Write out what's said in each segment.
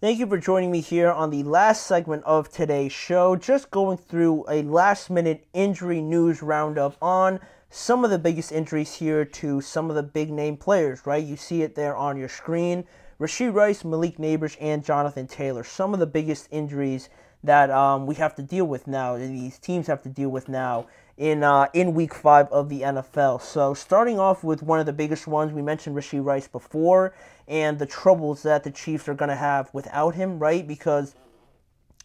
Thank you for joining me here on the last segment of today's show. Just going through a last minute injury news roundup on some of the biggest injuries here to some of the big name players, right? You see it there on your screen. Rashee Rice, Malik Nabers, and Jonathan Taylor. Some of the biggest injuries that we have to deal with now, these teams have to deal with now in Week 5 of the NFL. So starting off with one of the biggest ones, we mentioned Rashee Rice before, and the troubles that the Chiefs are going to have without him, right? Because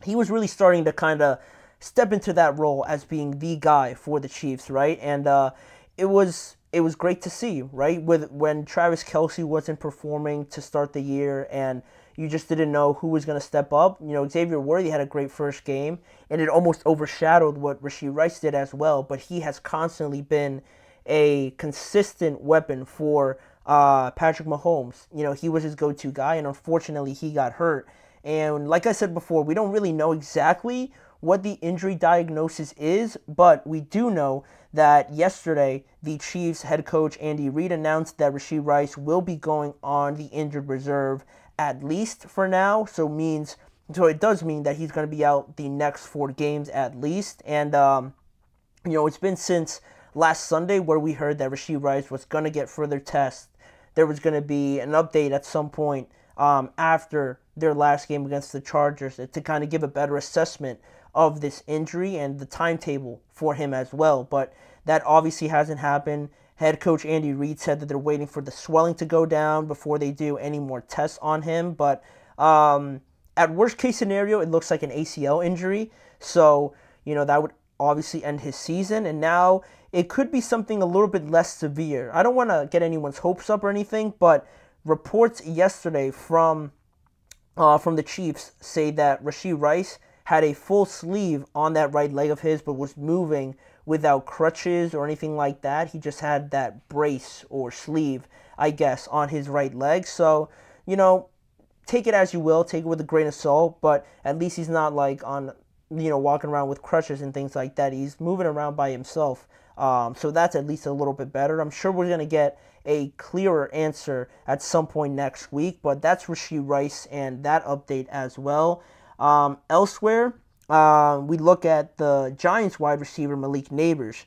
he was really starting to kind of step into that role as being the guy for the Chiefs, right? And it was great to see, right? With when Travis Kelce wasn't performing to start the year, and you just didn't know who was going to step up. You know, Xavier Worthy had a great first game, and it almost overshadowed what Rashee Rice did as well. But he has constantly been a consistent weapon for Patrick Mahomes. You know, he was his go-to guy, and unfortunately, he got hurt. And like I said before, we don't really know exactly what the injury diagnosis is, but we do know that yesterday the Chiefs head coach Andy Reid announced that Rashee Rice will be going on the injured reserve at least for now. So it does mean that he's going to be out the next 4 games at least. And it's been since last Sunday where we heard that Rashee Rice was going to get further tests. There was going to be an update at some point after their last game against the Chargers to kind of give a better assessment of this injury and the timetable for him as well. But that obviously hasn't happened. Head coach Andy Reid said that they're waiting for the swelling to go down before they do any more tests on him. But at worst case scenario, it looks like an ACL injury. So, that would obviously end his season. And now it could be something a little bit less severe. I don't want to get anyone's hopes up or anything, but reports yesterday from the Chiefs say that Rashee Rice had a full sleeve on that right leg of his, but was moving without crutches or anything like that. He just had that brace or sleeve, I guess, on his right leg. So, take it as you will, take it with a grain of salt, but at least he's not like on, walking around with crutches and things like that. He's moving around by himself. So that's at least a little bit better. I'm sure we're going to get a clearer answer at some point next week, but that's Rashee Rice and that update as well. Elsewhere, we look at the Giants wide receiver Malik Nabers.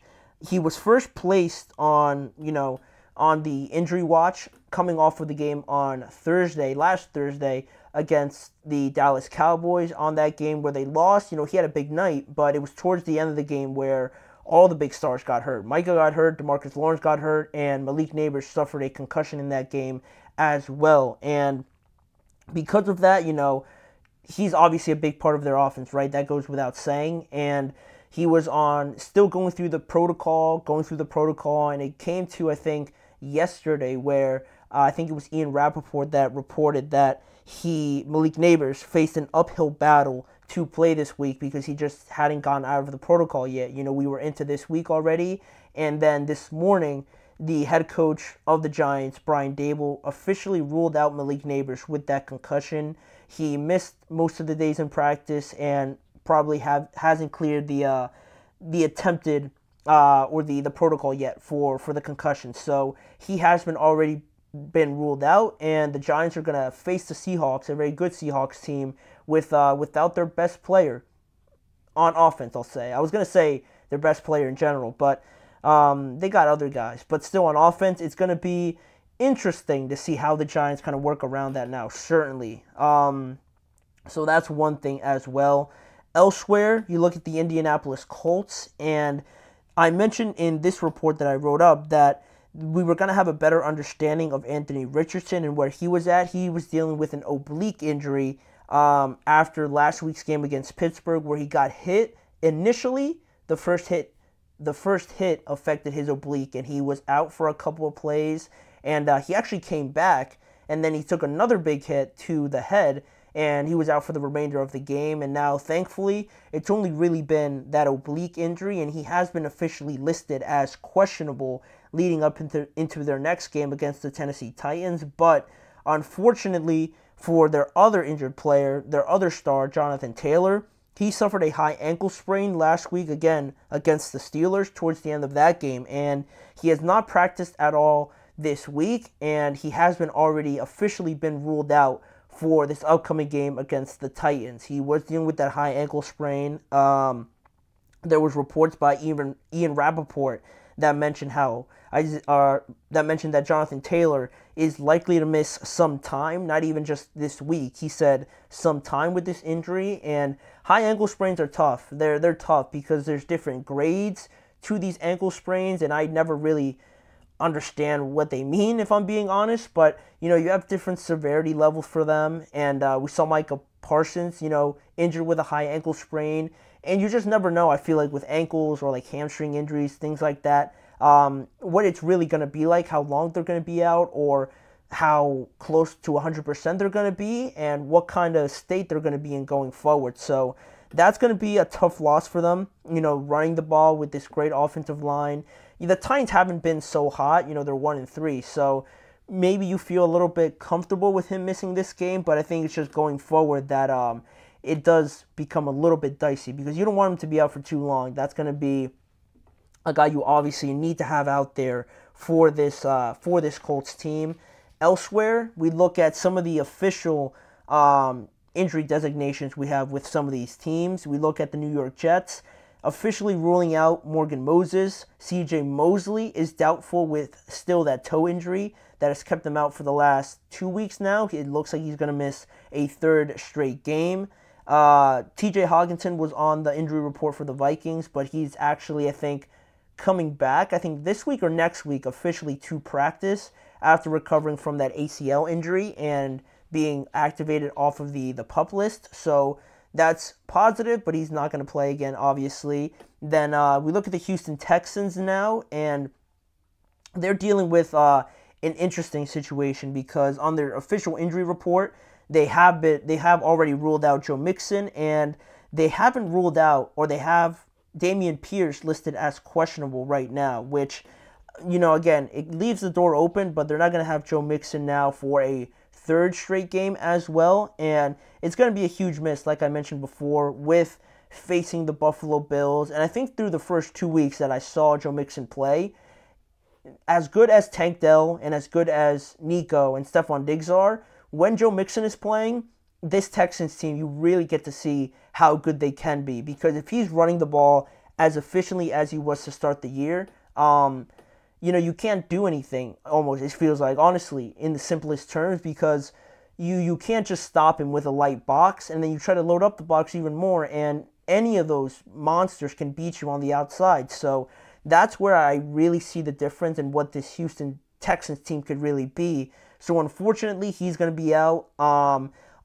He was first placed on the injury watch coming off of the game on last Thursday against the Dallas Cowboys. On that game where they lost, he had a big night, but it was towards the end of the game where all the big stars got hurt. Micah got hurt, DeMarcus Lawrence got hurt, and Malik Nabers suffered a concussion in that game as well. And because of that, he's obviously a big part of their offense, right? That goes without saying. And he was still going through the protocol, and it came to, I think, yesterday where I think it was Ian Rappaport that reported that Malik Nabers faced an uphill battle to play this week because he just hadn't gone out of the protocol yet. We were into this week already, and then this morning, the head coach of the Giants, Brian Daboll, officially ruled out Malik Nabers with that concussion. He missed most of the days in practice and probably hasn't cleared the attempted or the protocol yet for the concussion. So he has already been ruled out, and the Giants are going to face the Seahawks, a very good Seahawks team, without their best player on offense, I'll say. I was going to say their best player in general, but they got other guys. But still on offense, it's going to be interesting to see how the Giants kind of work around that now, certainly. So that's one thing as well. Elsewhere, you look at the Indianapolis Colts, and I mentioned in this report that I wrote up that we were going to have a better understanding of Anthony Richardson and where he was at. He was dealing with an oblique injury after last week's game against Pittsburgh, where he got hit. Initially, the first hit affected his oblique, and he was out for a couple of plays. And he actually came back, and then he took another big hit to the head, and he was out for the remainder of the game. And now, thankfully, it's only really been that oblique injury, and he has been officially listed as questionable leading up into their next game against the Tennessee Titans. But unfortunately for their other injured player, their other star, Jonathan Taylor, he suffered a high ankle sprain last week again against the Steelers towards the end of that game, and he has not practiced at all this week, and he has been already officially been ruled out for this upcoming game against the Titans. He was dealing with that high ankle sprain. There was reports by Ian Rappaport that mentioned that Jonathan Taylor is likely to miss some time, not even just this week. He said some time with this injury, and high ankle sprains are tough. They're tough because there's different grades to these ankle sprains, and I never really understand what they mean, if I'm being honest. But you have different severity levels for them, and we saw Micah Parsons, injured with a high ankle sprain, and you just never know. I feel like with ankles or like hamstring injuries, things like that, what it's really going to be like, how long they're going to be out, or how close to 100% they're going to be, and what kind of state they're going to be in going forward. So that's going to be a tough loss for them, running the ball with this great offensive line. The Titans haven't been so hot, they're 1-3, so maybe you feel a little bit comfortable with him missing this game, but I think it's just going forward that it does become a little bit dicey because you don't want him to be out for too long. That's going to be a guy you obviously need to have out there for this Colts team. Elsewhere, we look at some of the official injury designations we have with some of these teams. We look at the New York Jets officially ruling out Morgan Moses. CJ Mosley is doubtful with still that toe injury that has kept him out for the last 2 weeks now. It looks like he's going to miss a third straight game. TJ Hawkinson was on the injury report for the Vikings, but he's actually, I think, coming back, I think this week or next week, officially to practice after recovering from that ACL injury and being activated off of the PUP list. So that's positive, but he's not going to play again, obviously. Then we look at the Houston Texans now, and they're dealing with an interesting situation because on their official injury report, they have already ruled out Joe Mixon, and they haven't ruled out, or they have Dameon Pierce listed as questionable right now, which, again, it leaves the door open, but they're not going to have Joe Mixon now for a third straight game as well, and it's going to be a huge miss, like I mentioned before, with facing the Buffalo Bills. And I think through the first 2 weeks that I saw Joe Mixon play, as good as Tank Dell and as good as Nico and Stephon Diggs are, when Joe Mixon is playing, this Texans team, you really get to see how good they can be, because if he's running the ball as efficiently as he was to start the year, you can't do anything, almost, it feels like, honestly, in the simplest terms, because you can't just stop him with a light box, and then you try to load up the box even more, and any of those monsters can beat you on the outside. So that's where I really see the difference in what this Houston Texans team could really be. So unfortunately, he's going to be out.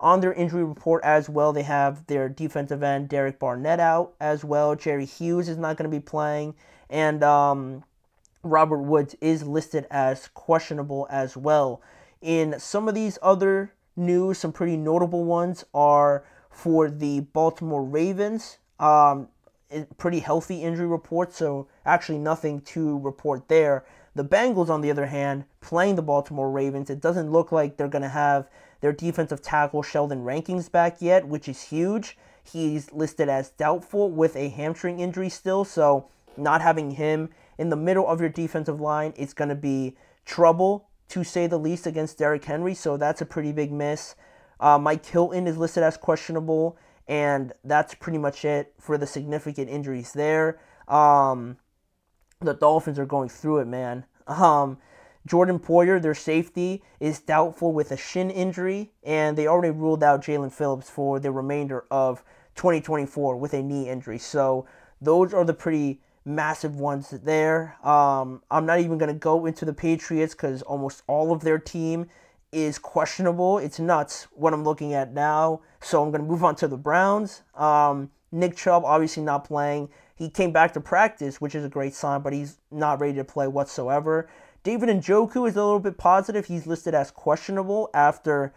On their injury report as well, they have their defensive end, Derek Barnett, out as well. Jerry Hughes is not going to be playing, and Robert Woods is listed as questionable as well. In some of these other news, some pretty notable ones are for the Baltimore Ravens. Pretty healthy injury report, so actually nothing to report there. The Bengals, on the other hand, playing the Baltimore Ravens, it doesn't look like they're going to have their defensive tackle Sheldon Rankins back yet, which is huge. He's listed as doubtful with a hamstring injury still, so not having him in the middle of your defensive line, it's going to be trouble, to say the least, against Derrick Henry, so that's a pretty big miss. Mike Hilton is listed as questionable, and that's pretty much it for the significant injuries there. The Dolphins are going through it, man. Jordan Poyer, their safety, is doubtful with a shin injury, and they already ruled out Jalen Phillips for the remainder of 2024 with a knee injury. So those are the pretty massive ones there. I'm not even going to go into the Patriots because almost all of their team is questionable. It's nuts what I'm looking at now. So I'm going to move on to the Browns. Nick Chubb obviously not playing. He came back to practice, which is a great sign, but he's not ready to play whatsoever. David Njoku is a little bit positive. He's listed as questionable after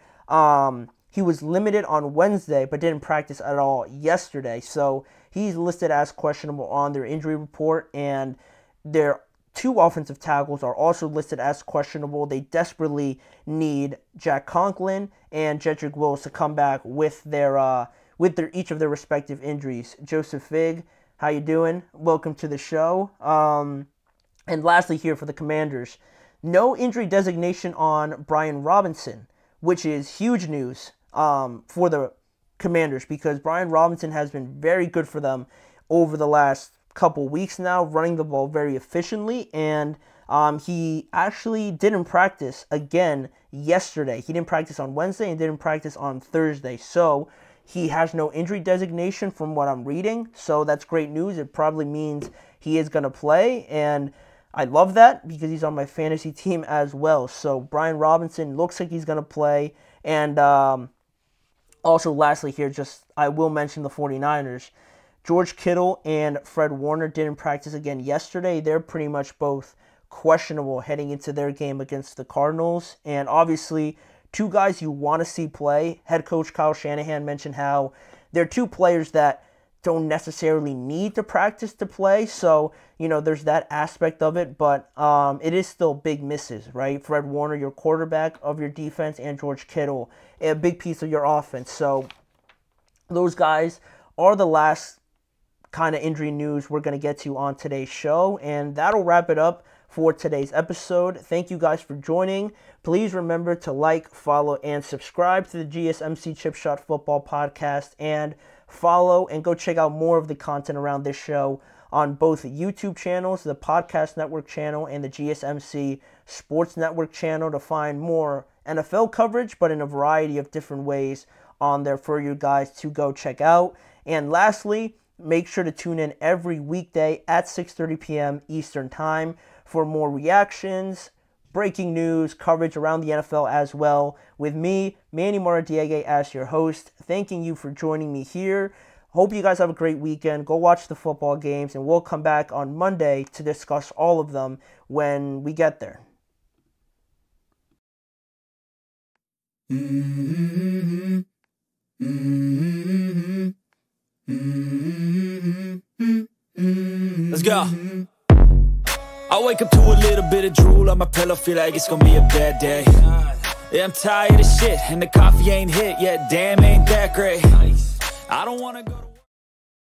he was limited on Wednesday but didn't practice at all yesterday. So he's listed as questionable on their injury report, and their two offensive tackles are also listed as questionable. They desperately need Jack Conklin and Jedrick Wills to come back with their each of their respective injuries. Joseph Fig, how you doing? Welcome to the show. And lastly here for the Commanders, no injury designation on Brian Robinson, which is huge news. for the Commanders, because Brian Robinson has been very good for them over the last couple weeks now, running the ball very efficiently, and he actually didn't practice again yesterday. He didn't practice on Wednesday and didn't practice on Thursday, so he has no injury designation from what I'm reading, so that's great news. It probably means he is going to play, and I love that because he's on my fantasy team as well. So Brian Robinson looks like he's going to play, and also, lastly here, I will mention the 49ers. George Kittle and Fred Warner didn't practice again yesterday. They're pretty much both questionable heading into their game against the Cardinals. And obviously, two guys you want to see play. Head coach Kyle Shanahan mentioned how they're two players that don't necessarily need to practice to play. So, there's that aspect of it, but it is still big misses, right? Fred Warner, your quarterback of your defense, and George Kittle, a big piece of your offense. So those guys are the last kind of injury news we're going to get to on today's show, and that'll wrap it up for today's episode. Thank you guys for joining. Please remember to like, follow, and subscribe to the GSMC Chip Shot Football Podcast, and follow and go check out more of the content around this show on both YouTube channels, the Podcast Network channel and the GSMC Sports Network channel, to find more NFL coverage, but in a variety of different ways on there for you guys to go check out. And lastly, make sure to tune in every weekday at 6:30 p.m. Eastern Time for more reactions, breaking news, coverage around the NFL as well, with me, Manny Maradiaga, as your host. Thanking you for joining me here. Hope you guys have a great weekend. Go watch the football games, and we'll come back on Monday to discuss all of them when we get there. Let's go. I wake up to a little bit of drool on my pillow, feel like it's gonna be a bad day. Yeah, I'm tired of shit, and the coffee ain't hit yet, damn, ain't that great. I don't wanna go to